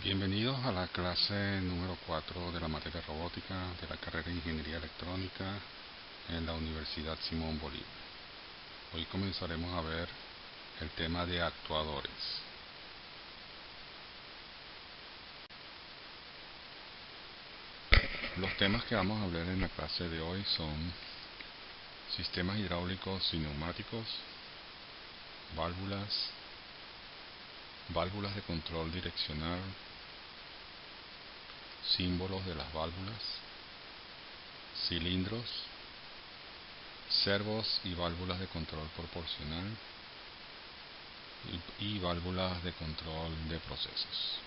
Bienvenidos a la clase número 4 de la materia robótica de la carrera de Ingeniería Electrónica en la Universidad Simón Bolívar. Hoy comenzaremos a ver el tema de actuadores. Los temas que vamos a hablar en la clase de hoy son sistemas hidráulicos y neumáticos, válvulas de control direccional, símbolos de las válvulas, cilindros, servos y válvulas de control proporcional y válvulas de control de procesos.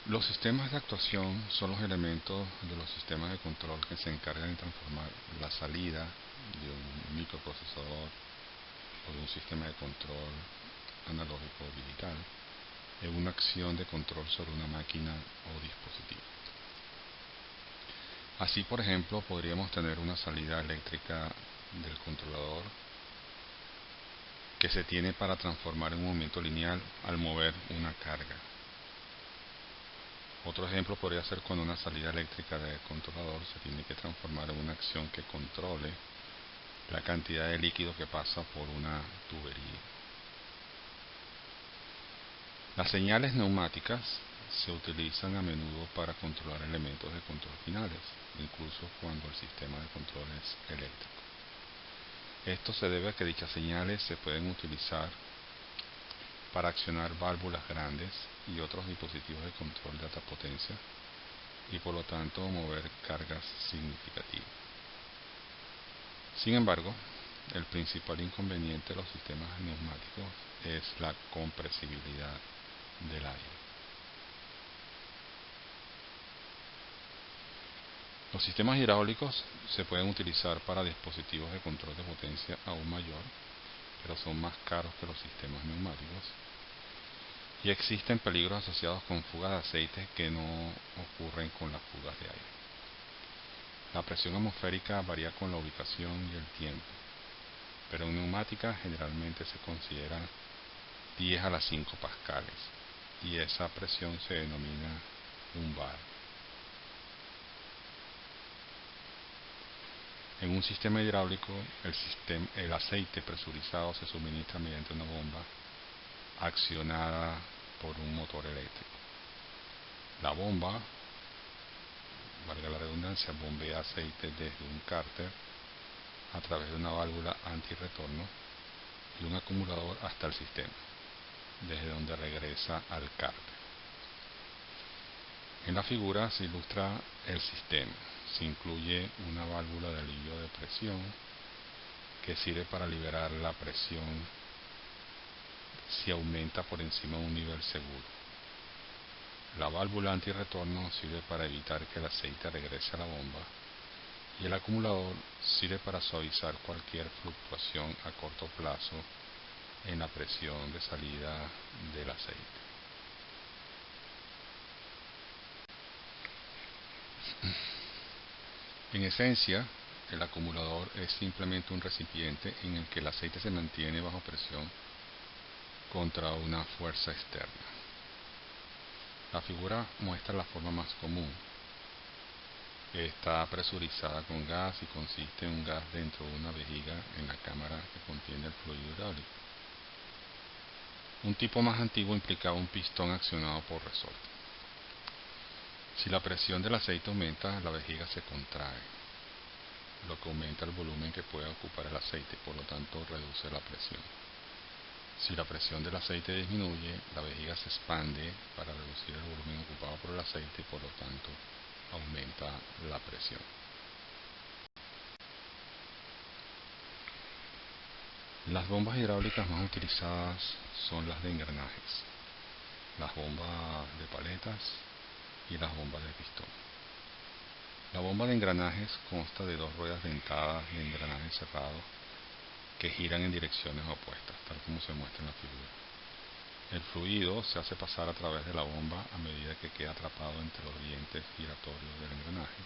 Los sistemas de actuación son los elementos de los sistemas de control que se encargan de transformar la salida de un microprocesador o de un sistema de control analógico o digital en una acción de control sobre una máquina o dispositivo. Así, por ejemplo, podríamos tener una salida eléctrica del controlador que se tiene para transformar en un movimiento lineal al mover una carga. Otro ejemplo podría ser cuando una salida eléctrica del controlador se tiene que transformar en una acción que controle la cantidad de líquido que pasa por una tubería. Las señales neumáticas se utilizan a menudo para controlar elementos de control finales, incluso cuando el sistema de control es eléctrico. Esto se debe a que dichas señales se pueden utilizar para accionar válvulas grandes y otros dispositivos de control de alta potencia y por lo tanto mover cargas significativas. Sin embargo, el principal inconveniente de los sistemas neumáticos es la compresibilidad del aire. Los sistemas hidráulicos se pueden utilizar para dispositivos de control de potencia aún mayor, pero son más caros que los sistemas neumáticos, y existen peligros asociados con fugas de aceite que no ocurren con las fugas de aire. La presión atmosférica varía con la ubicación y el tiempo, pero en neumática generalmente se considera 10 a las 5 pascales, y esa presión se denomina un bar. En un sistema hidráulico, el aceite presurizado se suministra mediante una bomba accionada por un motor eléctrico. La bomba, valga la redundancia, bombea aceite desde un cárter a través de una válvula antirretorno y un acumulador hasta el sistema, desde donde regresa al cárter. En la figura se ilustra el sistema. Se incluye una válvula de alivio de presión que sirve para liberar la presión si aumenta por encima de un nivel seguro. La válvula antirretorno sirve para evitar que el aceite regrese a la bomba y el acumulador sirve para suavizar cualquier fluctuación a corto plazo en la presión de salida del aceite. En esencia, el acumulador es simplemente un recipiente en el que el aceite se mantiene bajo presión contra una fuerza externa. La figura muestra la forma más común. Está presurizada con gas y consiste en un gas dentro de una vejiga en la cámara que contiene el fluido hidráulico. Un tipo más antiguo implicaba un pistón accionado por resorte. Si la presión del aceite aumenta, la vejiga se contrae, lo que aumenta el volumen que puede ocupar el aceite, por lo tanto reduce la presión. Si la presión del aceite disminuye, la vejiga se expande para reducir el volumen ocupado por el aceite y por lo tanto aumenta la presión. Las bombas hidráulicas más utilizadas son las de engranajes, las bombas de paletas y las bombas de pistón. La bomba de engranajes consta de dos ruedas dentadas de engranajes cerrados que giran en direcciones opuestas, tal como se muestra en la figura. El fluido se hace pasar a través de la bomba a medida que queda atrapado entre los dientes giratorios del engranaje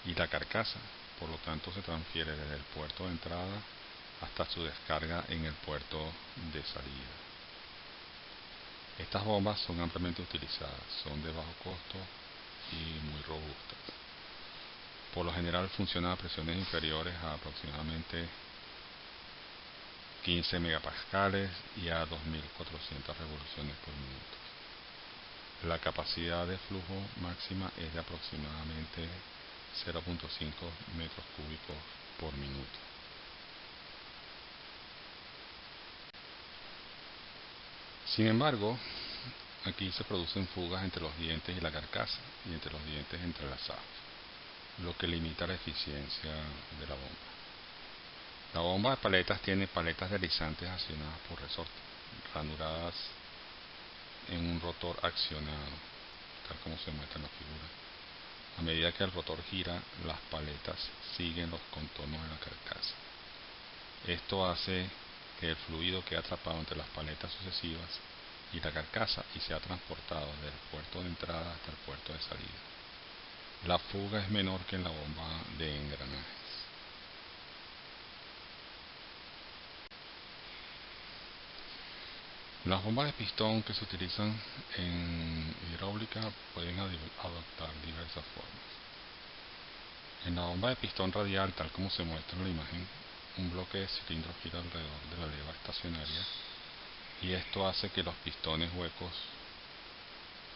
y la carcasa, por lo tanto se transfiere desde el puerto de entrada hasta su descarga en el puerto de salida. Estas bombas son ampliamente utilizadas, son de bajo costo y muy robustas. Por lo general funcionan a presiones inferiores a aproximadamente 15 megapascales y a 2400 revoluciones por minuto. La capacidad de flujo máxima es de aproximadamente 0.5 metros cúbicos por minuto. Sin embargo, aquí se producen fugas entre los dientes y la carcasa y entre los dientes entrelazados, lo que limita la eficiencia de la bomba. La bomba de paletas tiene paletas deslizantes accionadas por resortes, ranuradas en un rotor accionado, tal como se muestra en la figura. A medida que el rotor gira, las paletas siguen los contornos de la carcasa. Esto hace que el fluido quede atrapado entre las paletas sucesivas y la carcasa y sea transportado desde el puerto de entrada hasta el puerto de salida. La fuga es menor que en la bomba de engranajes. Las bombas de pistón que se utilizan en hidráulica pueden adoptar diversas formas. En la bomba de pistón radial, tal como se muestra en la imagen, un bloque de cilindro gira alrededor de la leva estacionaria y esto hace que los pistones huecos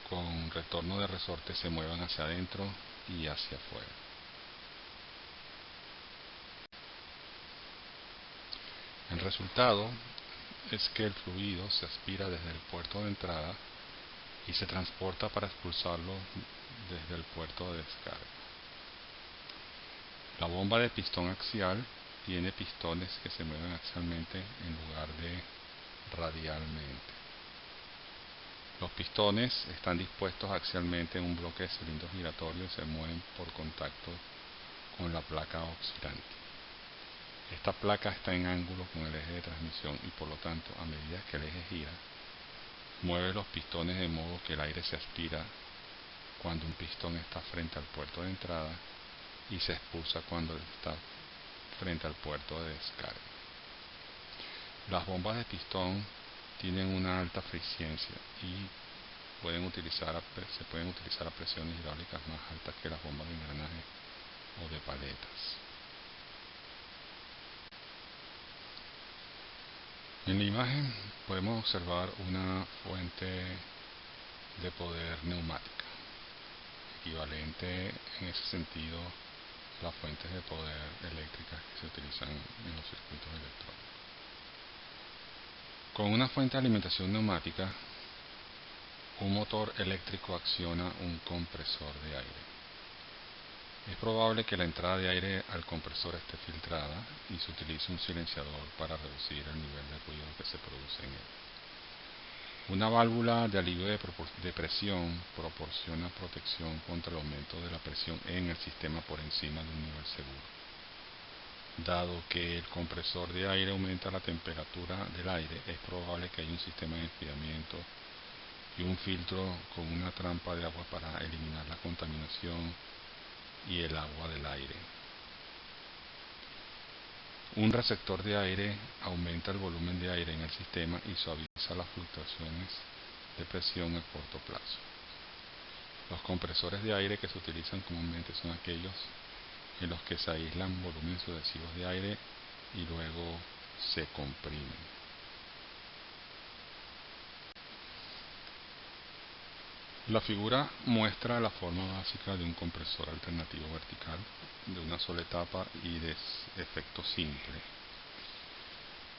con retorno de resorte se muevan hacia adentro y hacia afuera. El resultado es que el fluido se aspira desde el puerto de entrada y se transporta para expulsarlo desde el puerto de descarga. La bomba de pistón axial tiene pistones que se mueven axialmente en lugar de radialmente. Los pistones están dispuestos axialmente en un bloque de cilindros giratorios y se mueven por contacto con la placa oscilante. Esta placa está en ángulo con el eje de transmisión y por lo tanto, a medida que el eje gira, mueve los pistones de modo que el aire se aspira cuando un pistón está frente al puerto de entrada y se expulsa cuando está frente al puerto de descarga. Las bombas de pistón tienen una alta eficiencia y se pueden utilizar a presiones hidráulicas más altas que las bombas de engranaje o de paletas. En la imagen podemos observar una fuente de poder neumática, equivalente en ese sentido a las fuentes de poder eléctricas que se utilizan en los circuitos electrónicos. Con una fuente de alimentación neumática, un motor eléctrico acciona un compresor de aire. Es probable que la entrada de aire al compresor esté filtrada y se utilice un silenciador para reducir el nivel de ruido que se produce en él. Una válvula de alivio de presión proporciona protección contra el aumento de la presión en el sistema por encima de un nivel seguro. Dado que el compresor de aire aumenta la temperatura del aire, es probable que haya un sistema de enfriamiento y un filtro con una trampa de agua para eliminar la contaminación y el agua del aire. Un receptor de aire aumenta el volumen de aire en el sistema y suaviza las fluctuaciones de presión a corto plazo. Los compresores de aire que se utilizan comúnmente son aquellos en los que se aíslan volúmenes sucesivos de aire y luego se comprimen. La figura muestra la forma básica de un compresor alternativo vertical de una sola etapa y de efecto simple.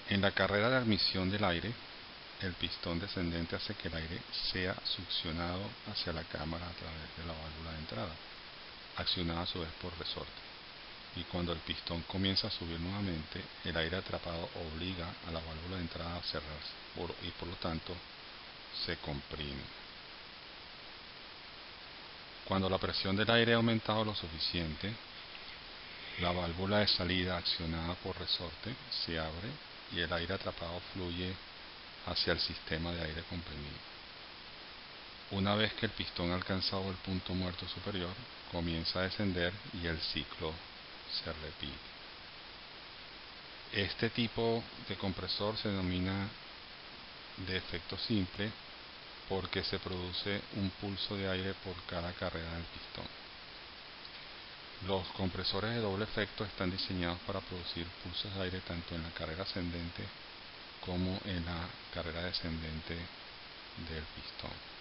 En la carrera de admisión del aire, el pistón descendente hace que el aire sea succionado hacia la cámara a través de la válvula de entrada, accionada a su vez por resorte. Y cuando el pistón comienza a subir nuevamente, el aire atrapado obliga a la válvula de entrada a cerrarse y por lo tanto se comprime. Cuando la presión del aire ha aumentado lo suficiente, la válvula de salida accionada por resorte se abre y el aire atrapado fluye hacia el sistema de aire comprimido. Una vez que el pistón ha alcanzado el punto muerto superior, comienza a descender y el ciclo se repite. Este tipo de compresor se denomina de efecto simple porque se produce un pulso de aire por cada carrera del pistón. Los compresores de doble efecto están diseñados para producir pulsos de aire tanto en la carrera ascendente como en la carrera descendente del pistón.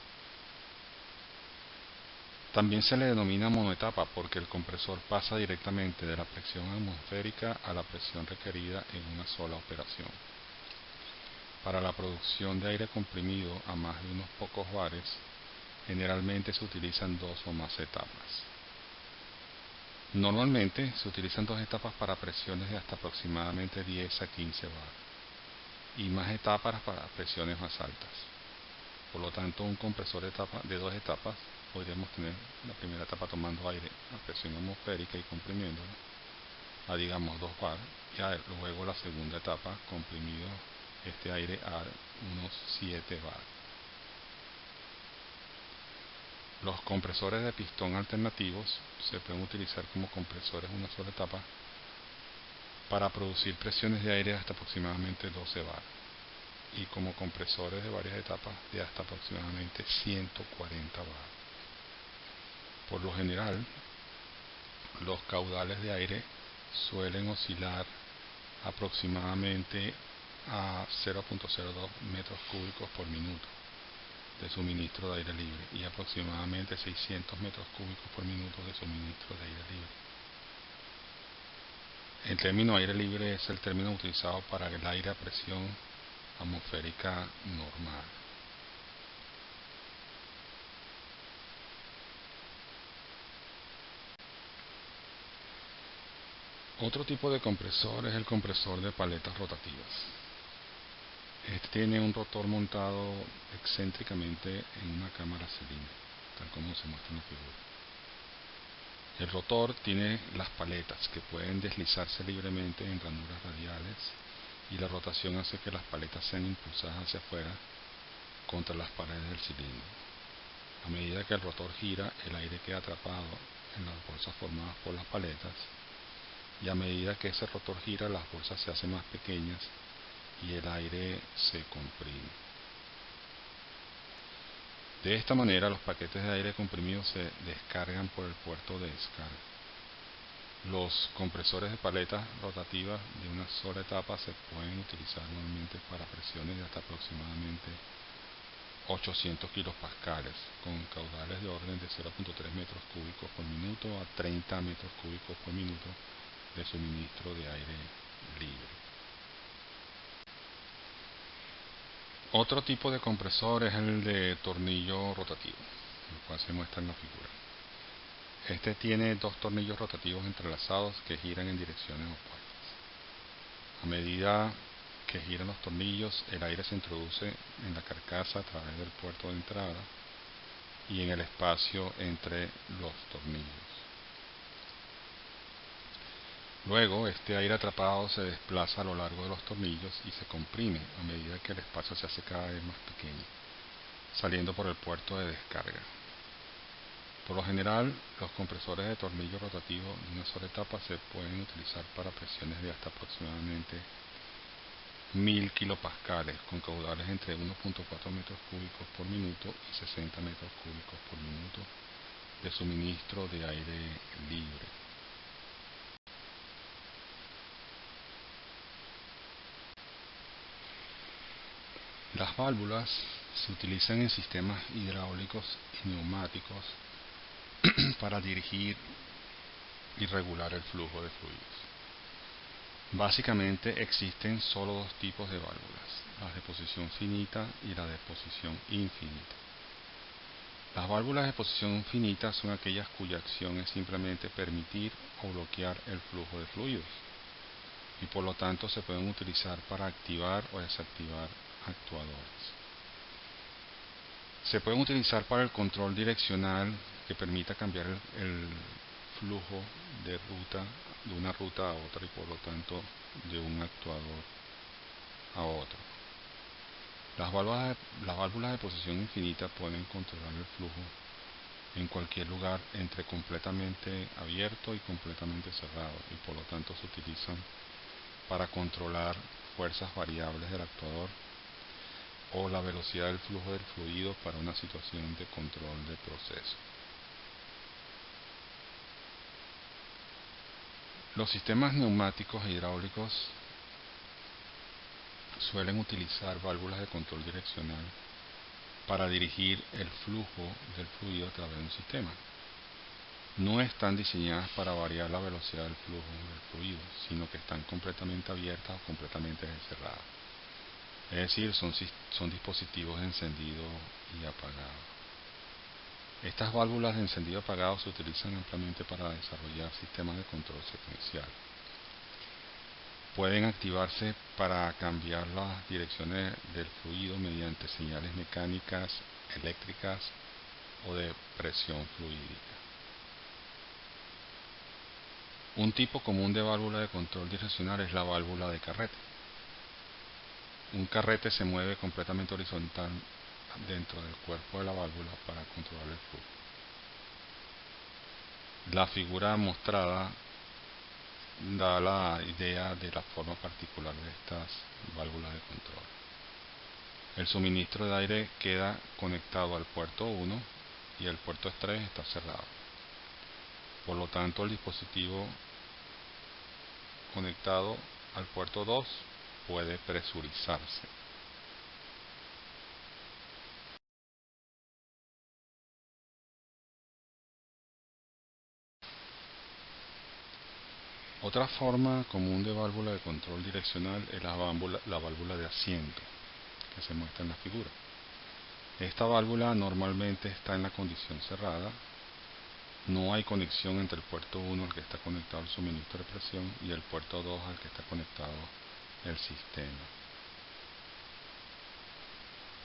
También se le denomina monoetapa porque el compresor pasa directamente de la presión atmosférica a la presión requerida en una sola operación. Para la producción de aire comprimido a más de unos pocos bares, generalmente se utilizan 2 o más etapas. Normalmente se utilizan 2 etapas para presiones de hasta aproximadamente 10 a 15 bar y más etapas para presiones más altas. Por lo tanto, un compresor de 2 etapas podríamos tener la primera etapa tomando aire a presión atmosférica y comprimiéndolo a digamos 2 bar, y luego la segunda etapa comprimido este aire a unos 7 bar. Los compresores de pistón alternativos se pueden utilizar como compresores de una sola etapa para producir presiones de aire hasta aproximadamente 12 bar y como compresores de varias etapas de hasta aproximadamente 140 bar. Por lo general, los caudales de aire suelen oscilar aproximadamente a 0.02 metros cúbicos por minuto de suministro de aire libre y aproximadamente 600 metros cúbicos por minuto de suministro de aire libre. El término aire libre es el término utilizado para el aire a presión atmosférica normal. Otro tipo de compresor es el compresor de paletas rotativas. Este tiene un rotor montado excéntricamente en una cámara cilíndrica, tal como se muestra en la figura. El rotor tiene las paletas que pueden deslizarse libremente en ranuras radiales y la rotación hace que las paletas sean impulsadas hacia afuera contra las paredes del cilindro. A medida que el rotor gira, el aire queda atrapado en las bolsas formadas por las paletas y a medida que ese rotor gira, las bolsas se hacen más pequeñas y el aire se comprime. De esta manera, los paquetes de aire comprimido se descargan por el puerto de descarga. Los compresores de paletas rotativas de una sola etapa se pueden utilizar normalmente para presiones de hasta aproximadamente 800 kilopascales, con caudales de orden de 0.3 metros cúbicos por minuto a 30 metros cúbicos por minuto de suministro de aire libre. Otro tipo de compresor es el de tornillo rotativo, el cual se muestra en la figura. Este tiene 2 tornillos rotativos entrelazados que giran en direcciones opuestas. A medida que giran los tornillos, el aire se introduce en la carcasa a través del puerto de entrada y en el espacio entre los tornillos. Luego, este aire atrapado se desplaza a lo largo de los tornillos y se comprime a medida que el espacio se hace cada vez más pequeño, saliendo por el puerto de descarga. Por lo general, los compresores de tornillo rotativo de una sola etapa se pueden utilizar para presiones de hasta aproximadamente 1000 kilopascales, con caudales entre 1.4 metros cúbicos por minuto y 60 metros cúbicos por minuto de suministro de aire libre. Las válvulas se utilizan en sistemas hidráulicos y neumáticos para dirigir y regular el flujo de fluidos. Básicamente existen solo 2 tipos de válvulas, las de posición finita y la de posición infinita. Las válvulas de posición finita son aquellas cuya acción es simplemente permitir o bloquear el flujo de fluidos y por lo tanto se pueden utilizar para activar o desactivar actuadores. Se pueden utilizar para el control direccional que permita cambiar el flujo de ruta de una ruta a otra y por lo tanto de un actuador a otro. Las válvulas de posición infinita pueden controlar el flujo en cualquier lugar entre completamente abierto y completamente cerrado y por lo tanto se utilizan para controlar fuerzas variables del actuador o la velocidad del flujo del fluido para una situación de control de proceso. Los sistemas neumáticos e hidráulicos suelen utilizar válvulas de control direccional para dirigir el flujo del fluido a través de un sistema. No están diseñadas para variar la velocidad del flujo del fluido, sino que están completamente abiertas o completamente cerradas. Es decir, son dispositivos de encendido y apagado. Estas válvulas de encendido y apagado se utilizan ampliamente para desarrollar sistemas de control secuencial. Pueden activarse para cambiar las direcciones del fluido mediante señales mecánicas, eléctricas o de presión fluídica. Un tipo común de válvula de control direccional es la válvula de carrete. Un carrete se mueve completamente horizontal dentro del cuerpo de la válvula para controlar el flujo. La figura mostrada da la idea de la forma particular de estas válvulas de control. El suministro de aire queda conectado al puerto 1 y el puerto 3 está cerrado. Por lo tanto, el dispositivo conectado al puerto 2 puede presurizarse. Otra forma común de válvula de control direccional es la válvula de asiento, que se muestra en la figura. Esta válvula normalmente está en la condición cerrada. No hay conexión entre el puerto 1 al que está conectado el suministro de presión y el puerto 2 al que está conectado el sistema.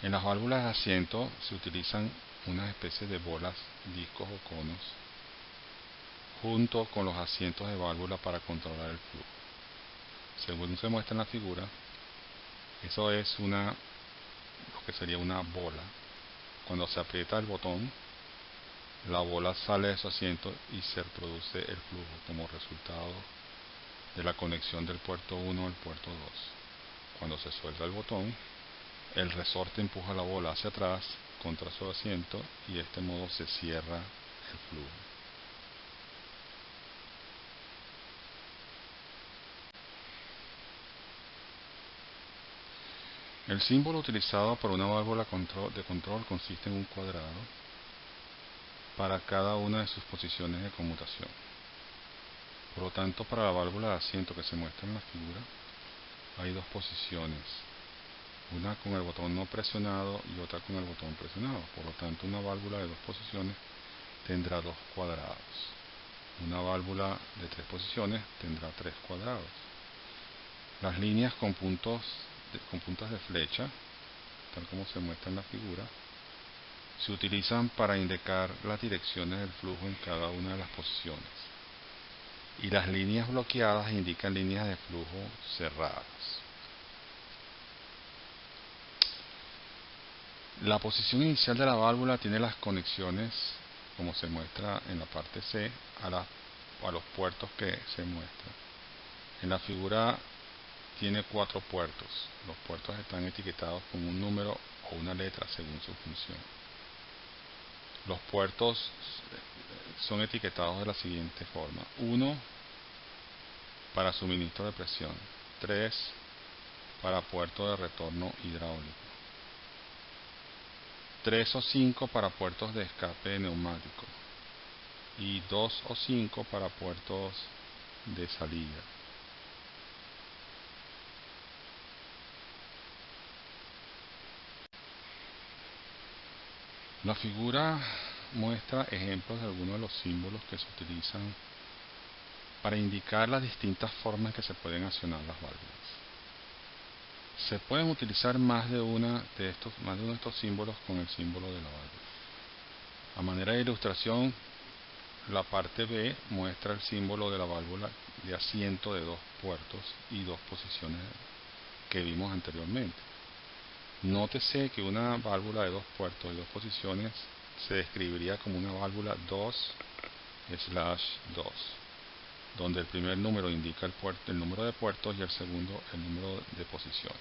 En las válvulas de asiento se utilizan unas especies de bolas, discos o conos junto con los asientos de válvula para controlar el flujo. Según se muestra en la figura, eso es lo que sería una bola. Cuando se aprieta el botón, la bola sale de su asiento y se produce el flujo como resultado de la conexión del puerto 1 al puerto 2. Cuando se suelta el botón, el resorte empuja la bola hacia atrás contra su asiento y de este modo se cierra el flujo. El símbolo utilizado por una válvula de control consiste en un cuadrado para cada una de sus posiciones de conmutación. Por lo tanto, para la válvula de asiento que se muestra en la figura, hay dos posiciones, una con el botón no presionado y otra con el botón presionado. Por lo tanto, una válvula de dos posiciones tendrá dos cuadrados. Una válvula de tres posiciones tendrá tres cuadrados. Las líneas con puntas de flecha, tal como se muestra en la figura, se utilizan para indicar las direcciones del flujo en cada una de las posiciones. Y las líneas bloqueadas indican líneas de flujo cerradas. La posición inicial de la válvula tiene las conexiones, como se muestra en la parte C, a los puertos que se muestran. En la figura tiene 4 puertos. Los puertos están etiquetados con un número o una letra según su función. Los puertos son etiquetados de la siguiente forma: 1 para suministro de presión, 3 para puerto de retorno hidráulico, 3 o 5 para puertos de escape neumático y 2 o 5 para puertos de salida. La figura muestra ejemplos de algunos de los símbolos que se utilizan para indicar las distintas formas que se pueden accionar las válvulas. Se pueden utilizar más de uno de estos símbolos con el símbolo de la válvula. A manera de ilustración, la parte B muestra el símbolo de la válvula de asiento de dos puertos y dos posiciones que vimos anteriormente. Nótese que una válvula de dos puertos y dos posiciones se describiría como una válvula 2/2. donde el primer número indica el número de puertos y el segundo el número de posiciones.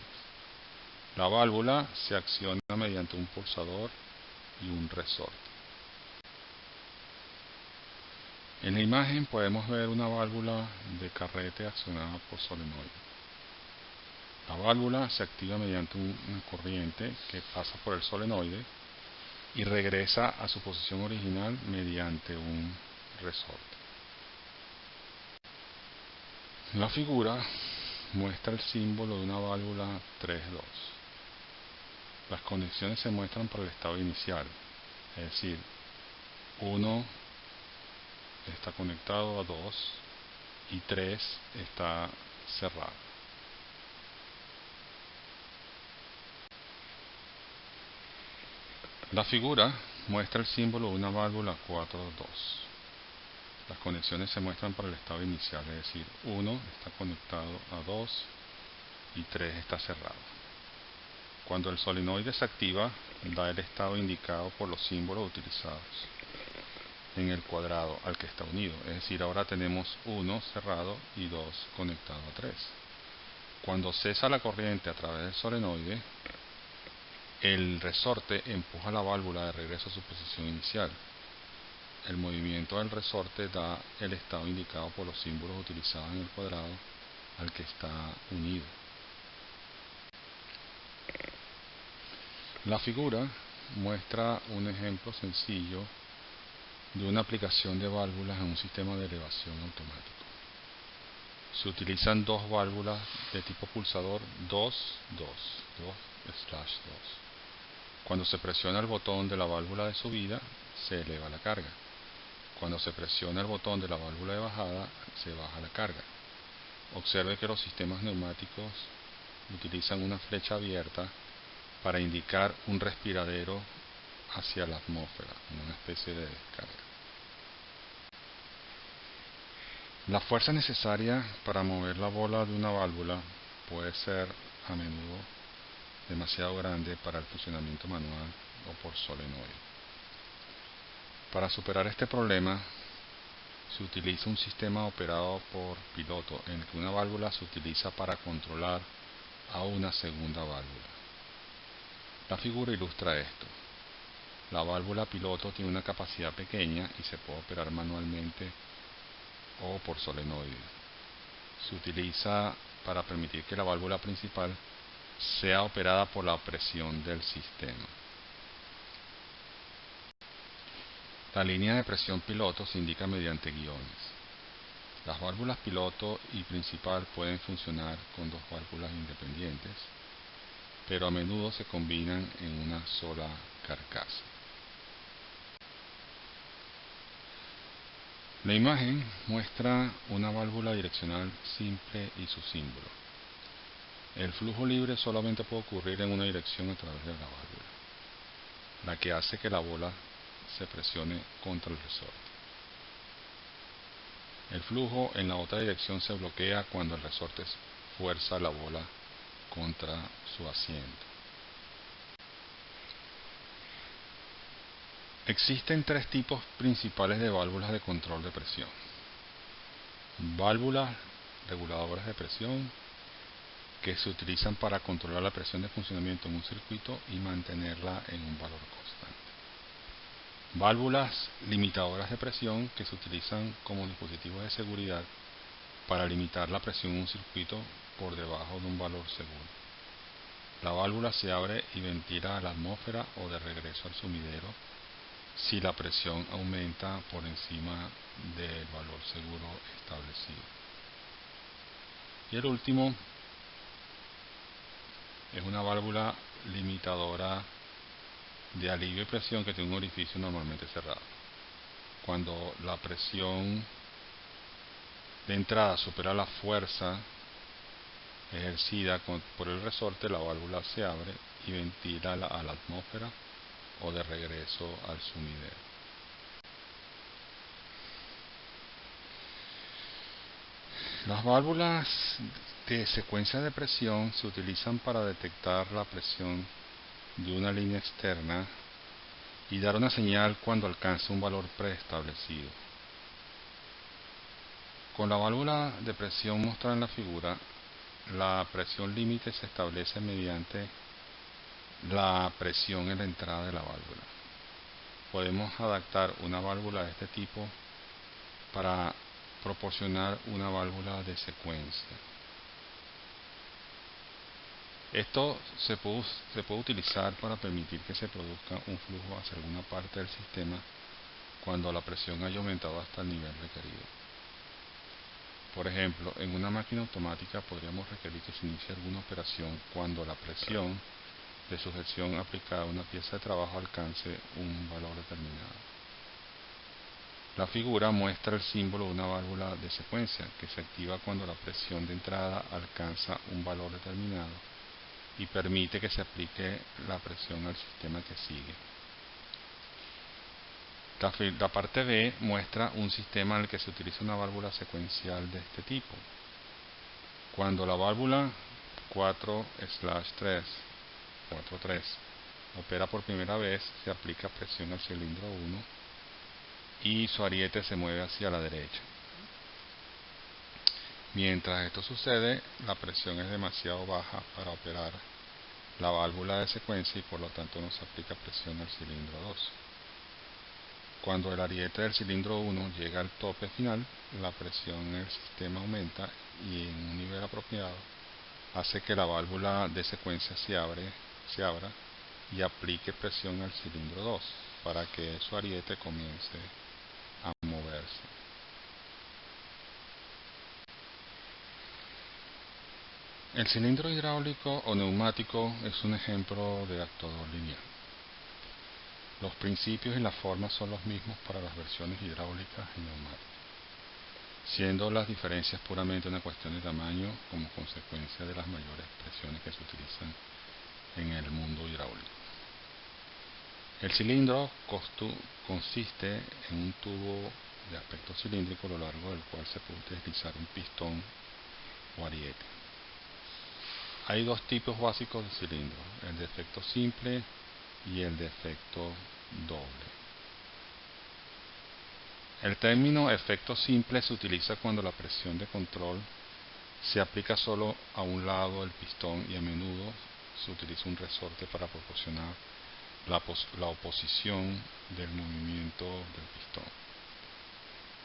La válvula se acciona mediante un pulsador y un resorte. En la imagen podemos ver una válvula de carrete accionada por solenoide. La válvula se activa mediante una corriente que pasa por el solenoide y regresa a su posición original mediante un resorte. La figura muestra el símbolo de una válvula 3-2. Las conexiones se muestran para el estado inicial, es decir, 1 está conectado a 2 y 3 está cerrado. La figura muestra el símbolo de una válvula 4-2. Las conexiones se muestran para el estado inicial, es decir, 1 está conectado a 2 y 3 está cerrado. Cuando el solenoide se activa, da el estado indicado por los símbolos utilizados en el cuadrado al que está unido, es decir, ahora tenemos 1 cerrado y 2 conectado a 3. Cuando cesa la corriente a través del solenoide, el resorte empuja la válvula de regreso a su posición inicial. El movimiento del resorte da el estado indicado por los símbolos utilizados en el cuadrado al que está unido. La figura muestra un ejemplo sencillo de una aplicación de válvulas en un sistema de elevación automático. Se utilizan dos válvulas de tipo pulsador 2/2. Cuando se presiona el botón de la válvula de subida, se eleva la carga. Cuando se presiona el botón de la válvula de bajada, se baja la carga. Observe que los sistemas neumáticos utilizan una flecha abierta para indicar un respiradero hacia la atmósfera, una especie de descarga. La fuerza necesaria para mover la bola de una válvula puede ser a menudo demasiado grande para el funcionamiento manual o por solenoide. Para superar este problema, se utiliza un sistema operado por piloto en el que una válvula se utiliza para controlar a una segunda válvula. La figura ilustra esto. La válvula piloto tiene una capacidad pequeña y se puede operar manualmente o por solenoide. Se utiliza para permitir que la válvula principal sea operada por la presión del sistema. La línea de presión piloto se indica mediante guiones. Las válvulas piloto y principal pueden funcionar con dos válvulas independientes, pero a menudo se combinan en una sola carcasa. La imagen muestra una válvula direccional simple y su símbolo. El flujo libre solamente puede ocurrir en una dirección a través de la válvula, la que hace que la bola se presione contra el resorte. El flujo en la otra dirección se bloquea cuando el resorte fuerza la bola contra su asiento. Existen tres tipos principales de válvulas de control de presión. Válvulas reguladoras de presión, que se utilizan para controlar la presión de funcionamiento en un circuito y mantenerla en un valor constante. Válvulas limitadoras de presión, que se utilizan como dispositivos de seguridad para limitar la presión en un circuito por debajo de un valor seguro. La válvula se abre y ventila a la atmósfera o de regreso al sumidero si la presión aumenta por encima del valor seguro establecido. Y el último es una válvula limitadora de alivio y presión que tiene un orificio normalmente cerrado. Cuando la presión de entrada supera la fuerza ejercida por el resorte, la válvula se abre y ventila a la atmósfera o de regreso al sumidero. Las válvulas de secuencia de presión se utilizan para detectar la presión de una línea externa y dar una señal cuando alcance un valor preestablecido. Con la válvula de presión mostrada en la figura, la presión límite se establece mediante la presión en la entrada de la válvula. Podemos adaptar una válvula de este tipo para proporcionar una válvula de secuencia. Esto se puede utilizar para permitir que se produzca un flujo hacia alguna parte del sistema cuando la presión haya aumentado hasta el nivel requerido. Por ejemplo, en una máquina automática podríamos requerir que se inicie alguna operación cuando la presión de sujeción aplicada a una pieza de trabajo alcance un valor determinado. La figura muestra el símbolo de una válvula de secuencia que se activa cuando la presión de entrada alcanza un valor determinado y permite que se aplique la presión al sistema que sigue. La parte B muestra un sistema en el que se utiliza una válvula secuencial de este tipo. Cuando la válvula 4/3 opera por primera vez, se aplica presión al cilindro 1 y su ariete se mueve hacia la derecha. Mientras esto sucede, la presión es demasiado baja para operar la válvula de secuencia y por lo tanto no se aplica presión al cilindro 2. Cuando el ariete del cilindro 1 llega al tope final, la presión en el sistema aumenta y en un nivel apropiado hace que la válvula de secuencia se abra y aplique presión al cilindro 2 para que su ariete comience a moverse. El cilindro hidráulico o neumático es un ejemplo de actuador lineal. Los principios y las formas son los mismos para las versiones hidráulicas y neumáticas, siendo las diferencias puramente una cuestión de tamaño como consecuencia de las mayores presiones que se utilizan en el mundo hidráulico. El cilindro consiste en un tubo de aspecto cilíndrico a lo largo del cual se puede deslizar un pistón o ariete. Hay dos tipos básicos de cilindro, el de efecto simple y el de efecto doble. El término efecto simple se utiliza cuando la presión de control se aplica solo a un lado del pistón y a menudo se utiliza un resorte para proporcionar la oposición del movimiento del pistón.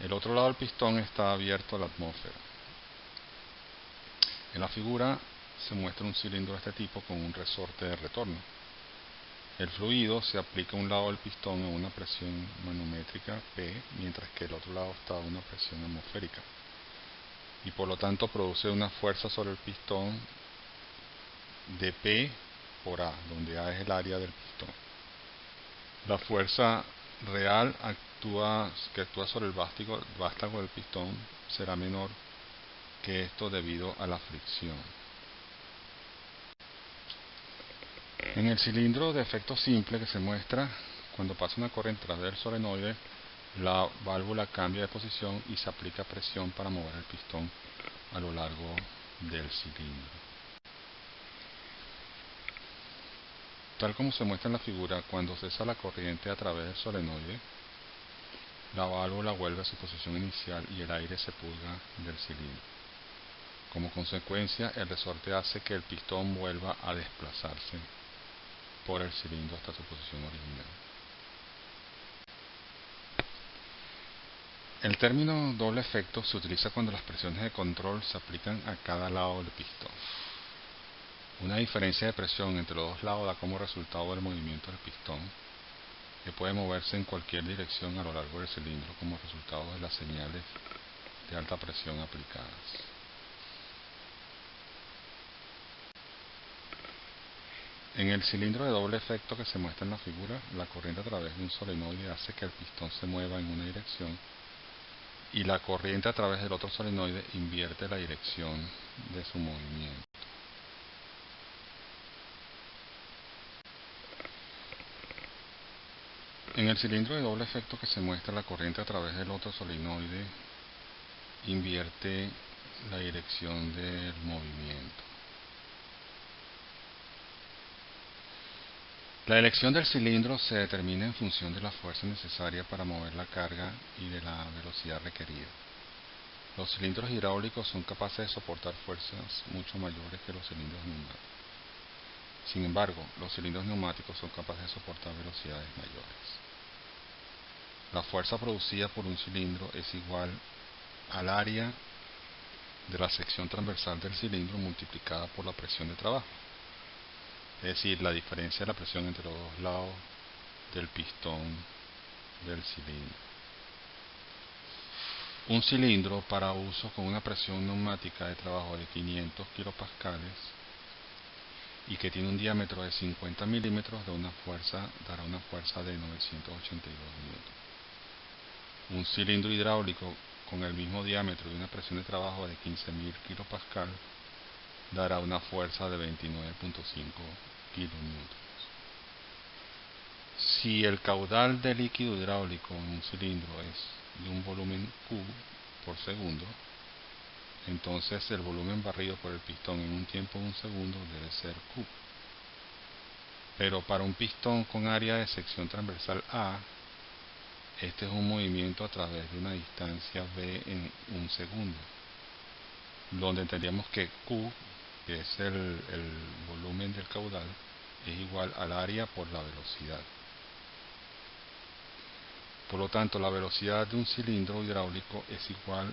El otro lado del pistón está abierto a la atmósfera. En la figura se muestra un cilindro de este tipo con un resorte de retorno. El fluido se aplica a un lado del pistón a una presión manométrica P, mientras que el otro lado está a una presión atmosférica, y por lo tanto produce una fuerza sobre el pistón de P por A, donde A es el área del pistón. La fuerza real que actúa sobre el vástago del pistón será menor que esto debido a la fricción. En el cilindro de efecto simple que se muestra, cuando pasa una corriente a través del solenoide, la válvula cambia de posición y se aplica presión para mover el pistón a lo largo del cilindro. Tal como se muestra en la figura, cuando cesa la corriente a través del solenoide, la válvula vuelve a su posición inicial y el aire se purga del cilindro. Como consecuencia, el resorte hace que el pistón vuelva a desplazarse por el cilindro hasta su posición original. El término doble efecto se utiliza cuando las presiones de control se aplican a cada lado del pistón. Una diferencia de presión entre los dos lados da como resultado el movimiento del pistón, que puede moverse en cualquier dirección a lo largo del cilindro como resultado de las señales de alta presión aplicadas. En el cilindro de doble efecto que se muestra en la figura, la corriente a través de un solenoide hace que el pistón se mueva en una dirección y la corriente a través del otro solenoide invierte la dirección de su movimiento. En el cilindro de doble efecto que se muestra, la corriente a través del otro solenoide invierte la dirección del movimiento. La elección del cilindro se determina en función de la fuerza necesaria para mover la carga y de la velocidad requerida. Los cilindros hidráulicos son capaces de soportar fuerzas mucho mayores que los cilindros neumáticos. Sin embargo, los cilindros neumáticos son capaces de soportar velocidades mayores. La fuerza producida por un cilindro es igual al área de la sección transversal del cilindro multiplicada por la presión de trabajo. Es decir, la diferencia de la presión entre los dos lados del pistón del cilindro. Un cilindro para uso con una presión neumática de trabajo de 500 kilopascales y que tiene un diámetro de 50 milímetros dará una fuerza de 982 newton. Un cilindro hidráulico con el mismo diámetro y una presión de trabajo de 15.000 kilopascal dará una fuerza de 29.5 kilonewtons. Si el caudal de líquido hidráulico en un cilindro es de un volumen Q por segundo, entonces el volumen barrido por el pistón en un tiempo de un segundo debe ser Q. Pero para un pistón con área de sección transversal A, este es un movimiento a través de una distancia V en un segundo, donde tendríamos que Q, que es el volumen del caudal, es igual al área por la velocidad. Por lo tanto, la velocidad de un cilindro hidráulico es igual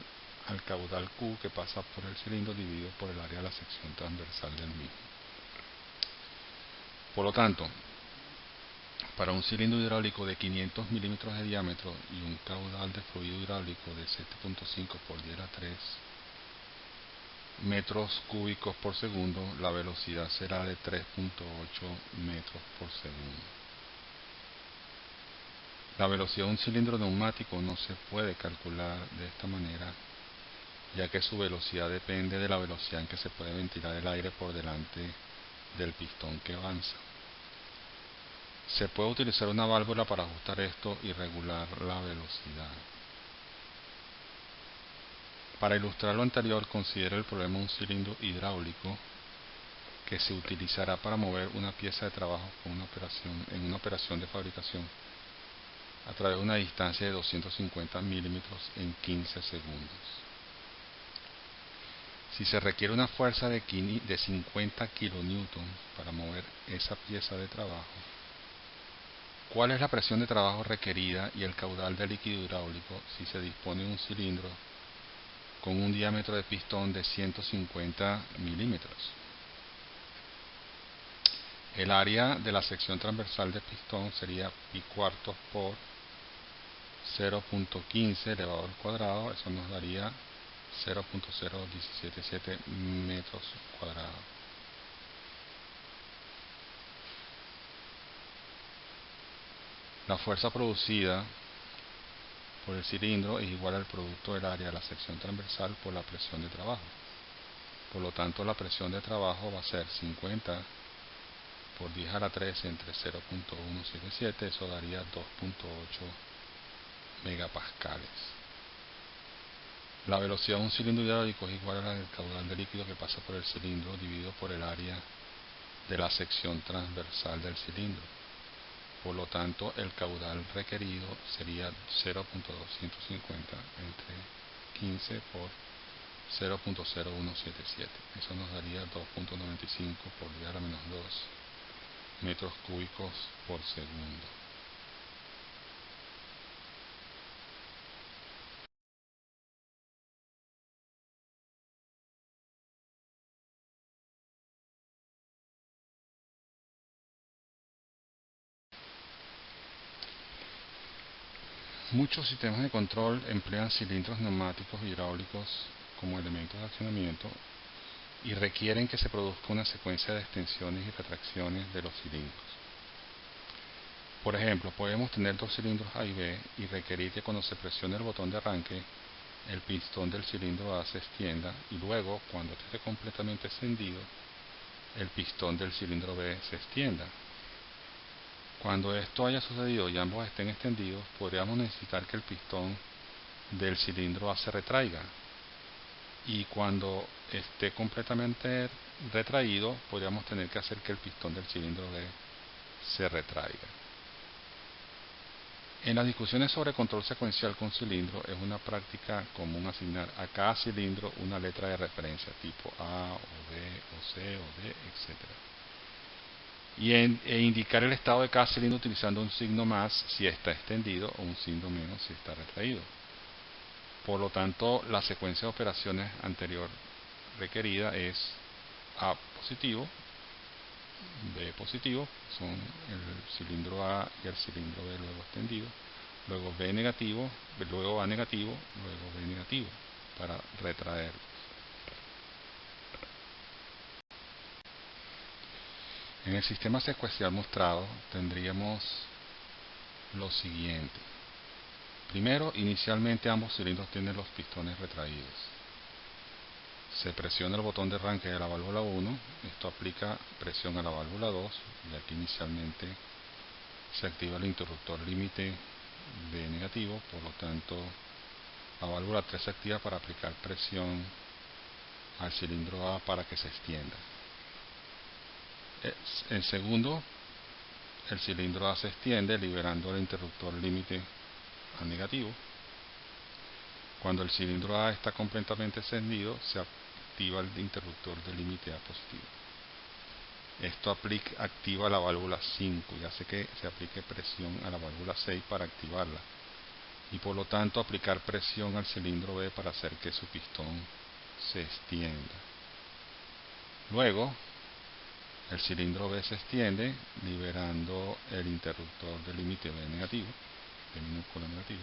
al caudal Q que pasa por el cilindro dividido por el área de la sección transversal del mismo. Por lo tanto, para un cilindro hidráulico de 500 milímetros de diámetro y un caudal de fluido hidráulico de 7.5 por 10 a la 3 metros cúbicos por segundo, la velocidad será de 3.8 metros por segundo. La velocidad de un cilindro neumático no se puede calcular de esta manera, ya que su velocidad depende de la velocidad en que se puede ventilar el aire por delante del pistón que avanza. Se puede utilizar una válvula para ajustar esto y regular la velocidad. Para ilustrar lo anterior, considere el problema de un cilindro hidráulico que se utilizará para mover una pieza de trabajo en una operación de fabricación a través de una distancia de 250 milímetros en 15 segundos. Si se requiere una fuerza de 50 kilonewtons para mover esa pieza de trabajo, ¿cuál es la presión de trabajo requerida y el caudal de líquido hidráulico si se dispone de un cilindro con un diámetro de pistón de 150 milímetros? El área de la sección transversal del pistón sería pi cuartos por 0.15 elevado al cuadrado, eso nos daría 0.0177 metros cuadrados. La fuerza producida por el cilindro es igual al producto del área de la sección transversal por la presión de trabajo. Por lo tanto, la presión de trabajo va a ser 50 por 10 a la 3 entre 0.177, eso daría 2.8 megapascales. La velocidad de un cilindro hidráulico es igual a la del caudal de líquido que pasa por el cilindro dividido por el área de la sección transversal del cilindro. Por lo tanto, el caudal requerido sería 0.250 entre 15 por 0.0177. Eso nos daría 2.95 por 10 a la menos 2 metros cúbicos por segundo. Muchos sistemas de control emplean cilindros neumáticos hidráulicos como elementos de accionamiento y requieren que se produzca una secuencia de extensiones y retracciones de los cilindros. Por ejemplo, podemos tener dos cilindros A y B y requerir que cuando se presione el botón de arranque, el pistón del cilindro A se extienda y luego, cuando esté completamente extendido, el pistón del cilindro B se extienda. Cuando esto haya sucedido y ambos estén extendidos, podríamos necesitar que el pistón del cilindro A se retraiga. Y cuando esté completamente retraído, podríamos tener que hacer que el pistón del cilindro B se retraiga. En las discusiones sobre control secuencial con cilindro es una práctica común asignar a cada cilindro una letra de referencia tipo A o B o C o D, etc. E indicar el estado de cada cilindro utilizando un signo más si está extendido o un signo menos si está retraído. Por lo tanto, la secuencia de operaciones anterior requerida es A positivo, B positivo, son el cilindro A y el cilindro B luego extendido, luego B negativo, luego A negativo, luego B negativo, para retraerlos. En el sistema secuencial mostrado tendríamos lo siguiente. Primero, inicialmente ambos cilindros tienen los pistones retraídos. Se presiona el botón de arranque de la válvula 1, esto aplica presión a la válvula 2, y aquí inicialmente se activa el interruptor límite B negativo, por lo tanto la válvula 3 se activa para aplicar presión al cilindro A para que se extienda. En segundo, el cilindro A se extiende liberando el interruptor límite A negativo. Cuando el cilindro A está completamente extendido, se activa el interruptor de límite A positivo. Esto activa la válvula 5 y hace que se aplique presión a la válvula 6 para activarla, y por lo tanto aplicar presión al cilindro B para hacer que su pistón se extienda. Luego, el cilindro B se extiende liberando el interruptor de límite B negativo, B minúscula negativo.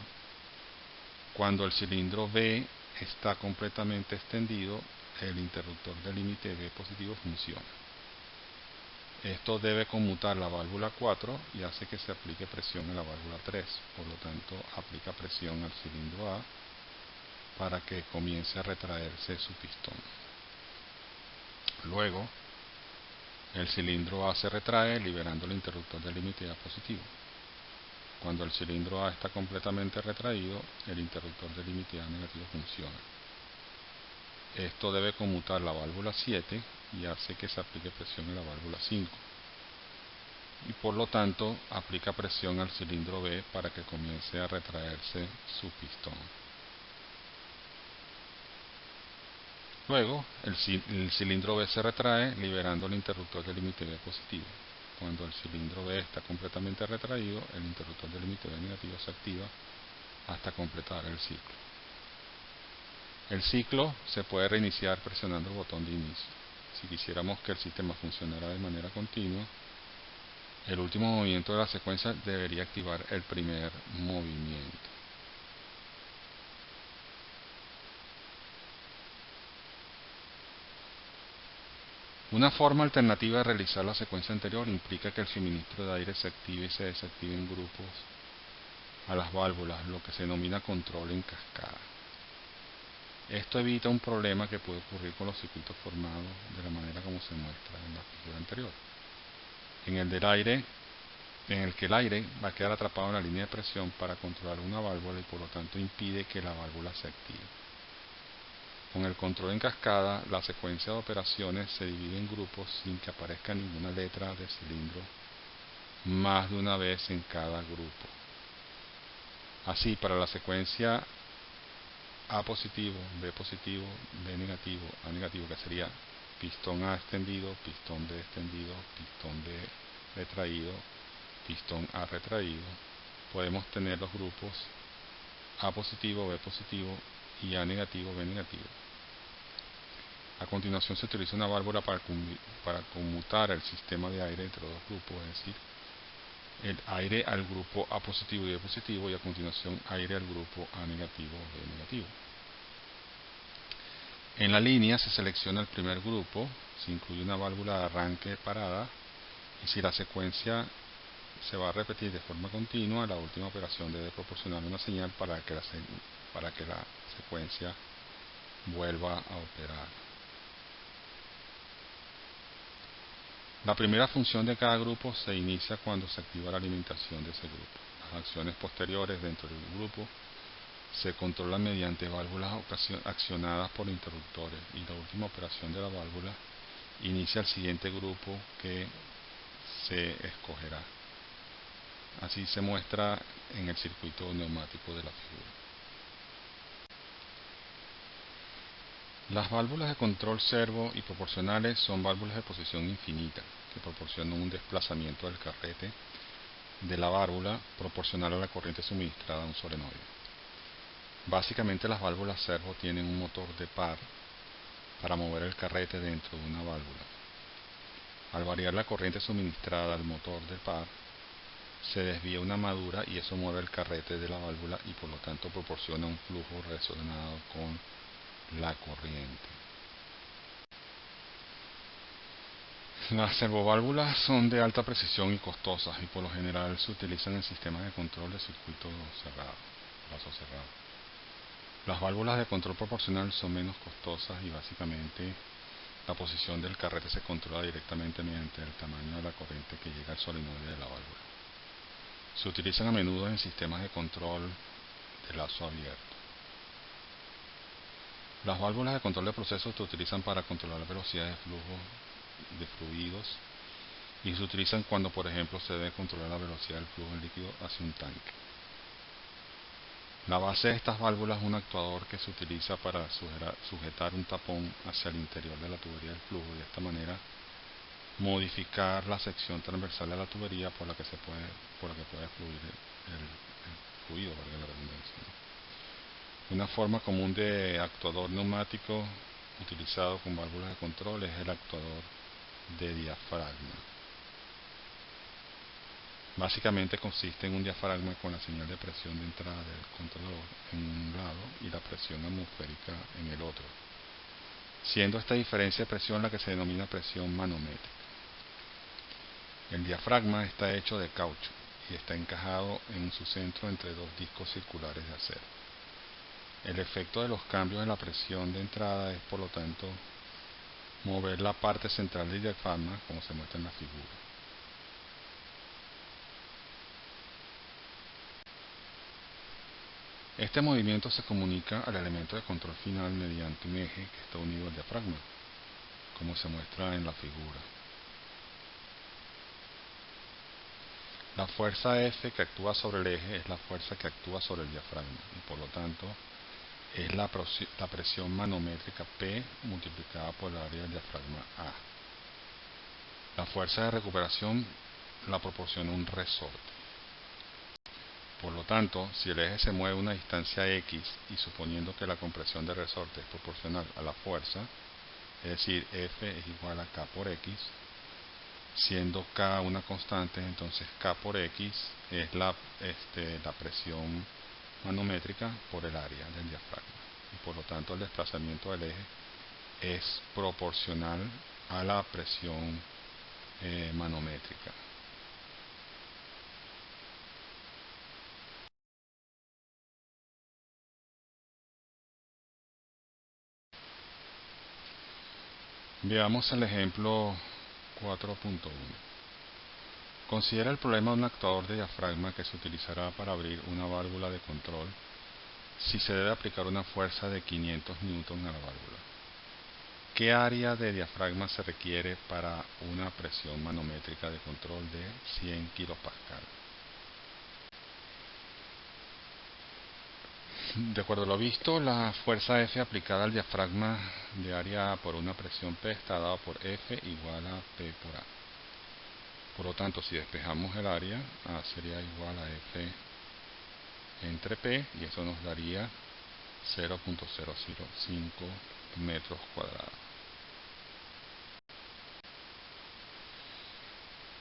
Cuando el cilindro B está completamente extendido, el interruptor de límite B positivo funciona. Esto debe conmutar la válvula 4 y hace que se aplique presión en la válvula 3. Por lo tanto, aplica presión al cilindro A para que comience a retraerse su pistón. Luego, el cilindro A se retrae liberando el interruptor de límite A positivo. Cuando el cilindro A está completamente retraído, el interruptor de límite A negativo funciona. Esto debe conmutar la válvula 7 y hace que se aplique presión en la válvula 5. Y por lo tanto, aplica presión al cilindro B para que comience a retraerse su pistón. Luego, el cilindro B se retrae liberando el interruptor de límite B positivo. Cuando el cilindro B está completamente retraído, el interruptor de límite B negativo se activa hasta completar el ciclo. El ciclo se puede reiniciar presionando el botón de inicio. Si quisiéramos que el sistema funcionara de manera continua, el último movimiento de la secuencia debería activar el primer movimiento. Una forma alternativa de realizar la secuencia anterior implica que el suministro de aire se active y se desactive en grupos a las válvulas, lo que se denomina control en cascada. Esto evita un problema que puede ocurrir con los circuitos formados de la manera como se muestra en la figura anterior, en el que el aire va a quedar atrapado en la línea de presión para controlar una válvula y por lo tanto impide que la válvula se active. Con el control en cascada, la secuencia de operaciones se divide en grupos sin que aparezca ninguna letra de cilindro más de una vez en cada grupo. Así, para la secuencia A positivo, B positivo, B negativo, A negativo, que sería pistón A extendido, pistón B extendido, pistón B retraído, pistón A retraído, podemos tener los grupos A positivo, B positivo y A negativo, B negativo. A continuación se utiliza una válvula para conmutar el sistema de aire entre los dos grupos, es decir, el aire al grupo A positivo y B positivo, y a continuación aire al grupo A negativo o B negativo. En la línea se selecciona el primer grupo, se incluye una válvula de arranque parada, y si la secuencia se va a repetir de forma continua, la última operación debe proporcionar una señal para que la secuencia vuelva a operar. La primera función de cada grupo se inicia cuando se activa la alimentación de ese grupo. Las acciones posteriores dentro del grupo se controlan mediante válvulas accionadas por interruptores, y la última operación de la válvula inicia el siguiente grupo que se escogerá. Así se muestra en el circuito neumático de la figura. Las válvulas de control servo y proporcionales son válvulas de posición infinita que proporcionan un desplazamiento del carrete de la válvula proporcional a la corriente suministrada a un solenoide. Básicamente las válvulas servo tienen un motor de par para mover el carrete dentro de una válvula. Al variar la corriente suministrada al motor de par, se desvía una madura y eso mueve el carrete de la válvula y por lo tanto proporciona un flujo resonado con la corriente. Las servoválvulas son de alta precisión y costosas y por lo general se utilizan en sistemas de control de circuito cerrado, paso cerrado. Las válvulas de control proporcional son menos costosas y básicamente la posición del carrete se controla directamente mediante el tamaño de la corriente que llega al solenoide de la válvula. Se utilizan a menudo en sistemas de control de lazo abierto. Las válvulas de control de procesos se utilizan para controlar la velocidad de flujo de fluidos y se utilizan cuando, por ejemplo, se debe controlar la velocidad del flujo líquido hacia un tanque. La base de estas válvulas es un actuador que se utiliza para sujetar un tapón hacia el interior de la tubería del flujo y de esta manera modificar la sección transversal de la tubería por la que puede fluir el fluido, valga la redundancia, ¿no? Una forma común de actuador neumático utilizado con válvulas de control es el actuador de diafragma. Básicamente consiste en un diafragma con la señal de presión de entrada del controlador en un lado y la presión atmosférica en el otro, siendo esta diferencia de presión la que se denomina presión manométrica. El diafragma está hecho de caucho y está encajado en su centro entre dos discos circulares de acero. El efecto de los cambios en la presión de entrada es, por lo tanto, mover la parte central del diafragma, como se muestra en la figura. Este movimiento se comunica al elemento de control final mediante un eje que está unido al diafragma, como se muestra en la figura. La fuerza F que actúa sobre el eje es la fuerza que actúa sobre el diafragma y por lo tanto es la presión manométrica P multiplicada por el área del diafragma A. La fuerza de recuperación la proporciona un resorte. Por lo tanto, si el eje se mueve una distancia x y suponiendo que la compresión de resorte es proporcional a la fuerza, es decir, F es igual a K por X, siendo K una constante, entonces K por X es la presión manométrica por el área del diafragma. Y por lo tanto el desplazamiento del eje es proporcional a la presión manométrica. Veamos el ejemplo 4.1. Considera el problema de un actuador de diafragma que se utilizará para abrir una válvula de control si se debe aplicar una fuerza de 500 newton a la válvula. ¿Qué área de diafragma se requiere para una presión manométrica de control de 100 kPa? De acuerdo a lo visto, la fuerza F aplicada al diafragma de área por una presión P está dada por F igual a P por A. Por lo tanto, si despejamos el área, A sería igual a F entre P y eso nos daría 0.005 metros cuadrados.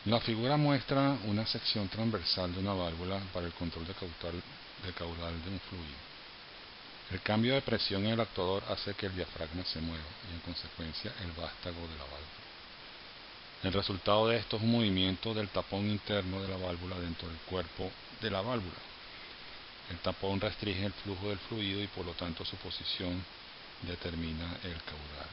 La figura muestra una sección transversal de una válvula para el control de caudal de un fluido. El cambio de presión en el actuador hace que el diafragma se mueva y en consecuencia el vástago de la válvula. El resultado de esto es un movimiento del tapón interno de la válvula dentro del cuerpo de la válvula. El tapón restringe el flujo del fluido y por lo tanto su posición determina el caudal.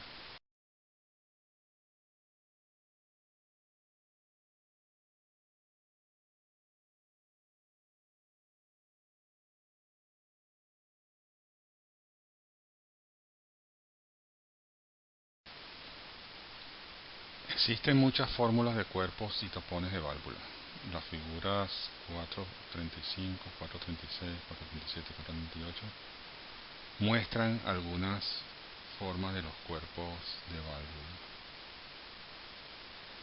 Existen muchas fórmulas de cuerpos y tapones de válvula. Las figuras 435, 436, 437 y 438 muestran algunas formas de los cuerpos de válvula.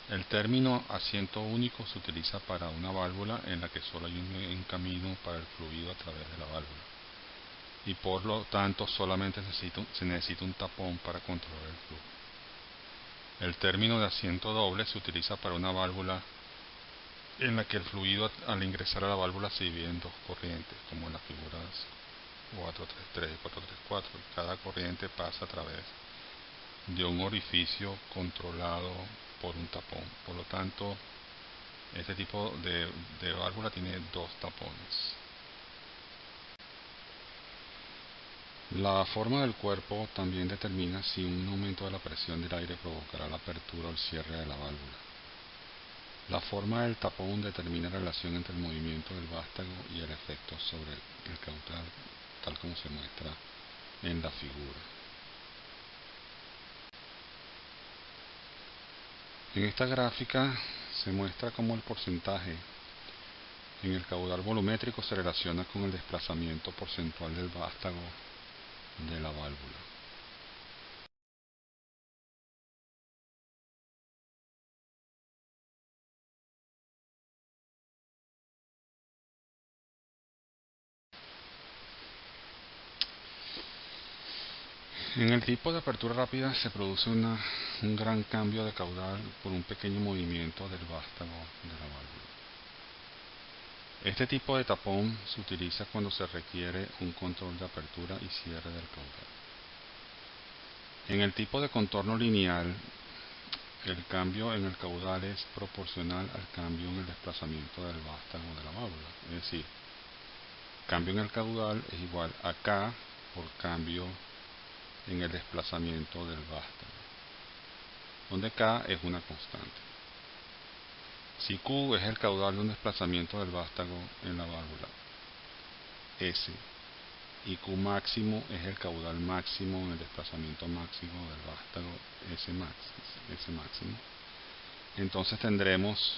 El término asiento único se utiliza para una válvula en la que solo hay un camino para el fluido a través de la válvula y por lo tanto solamente se necesita un tapón para controlar el flujo. El término de asiento doble se utiliza para una válvula en la que el fluido al ingresar a la válvula se divide en dos corrientes, como en las figuras 433 y 434. Cada corriente pasa a través de un orificio controlado por un tapón. Por lo tanto, este tipo de válvula tiene dos tapones. La forma del cuerpo también determina si un aumento de la presión del aire provocará la apertura o el cierre de la válvula. La forma del tapón determina la relación entre el movimiento del vástago y el efecto sobre el caudal, tal como se muestra en la figura. En esta gráfica se muestra cómo el porcentaje en el caudal volumétrico se relaciona con el desplazamiento porcentual del vástago de la válvula. En el tipo de apertura rápida se produce un gran cambio de caudal por un pequeño movimiento del vástago de la válvula. Este tipo de tapón se utiliza cuando se requiere un control de apertura y cierre del caudal. En el tipo de contorno lineal, el cambio en el caudal es proporcional al cambio en el desplazamiento del vástago de la válvula. Es decir, cambio en el caudal es igual a K por cambio en el desplazamiento del vástago, donde K es una constante. Si Q es el caudal de un desplazamiento del vástago en la válvula S, y Q máximo es el caudal máximo en el desplazamiento máximo del vástago S máximo, entonces tendremos